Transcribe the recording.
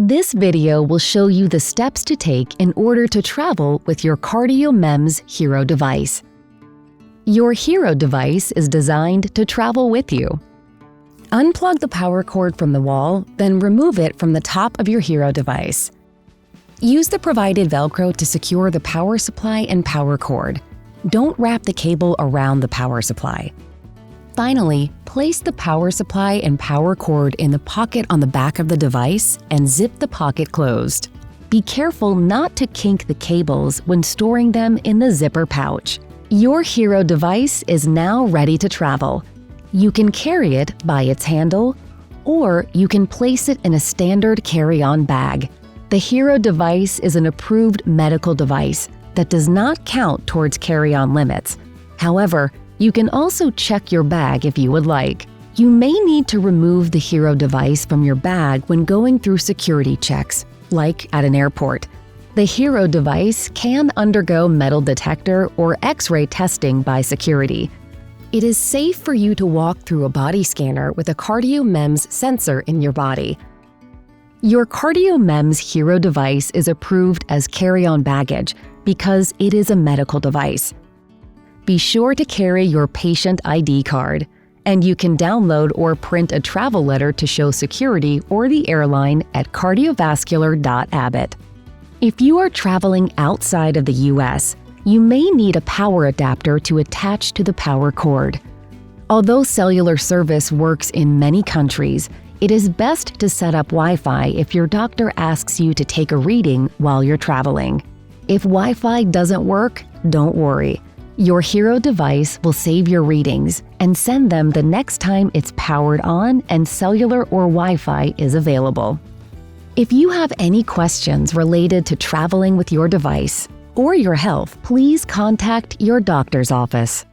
This video will show you the steps to take in order to travel with your CardioMEMS HERO device. Your HERO device is designed to travel with you. Unplug the power cord from the wall, then remove it from the top of your HERO device. Use the provided Velcro to secure the power supply and power cord. Don't wrap the cable around the power supply. Finally, place the power supply and power cord in the pocket on the back of the device and zip the pocket closed. Be careful not to kink the cables when storing them in the zipper pouch. Your HERO device is now ready to travel. You can carry it by its handle, or you can place it in a standard carry-on bag. The HERO device is an approved medical device that does not count towards carry-on limits. However, you can also check your bag if you would like. You may need to remove the HERO device from your bag when going through security checks, like at an airport. The HERO device can undergo metal detector or X-ray testing by security. It is safe for you to walk through a body scanner with a CardioMEMS sensor in your body. Your CardioMEMS HERO device is approved as carry-on baggage because it is a medical device. Be sure to carry your patient ID card, and you can download or print a travel letter to show security or the airline at cardiovascular.abbott. If you are traveling outside of the US, you may need a power adapter to attach to the power cord. Although cellular service works in many countries, it is best to set up Wi-Fi if your doctor asks you to take a reading while you're traveling. If Wi-Fi doesn't work, don't worry. Your HERO device will save your readings and send them the next time it's powered on and cellular or Wi-Fi is available. If you have any questions related to traveling with your device or your health, please contact your doctor's office.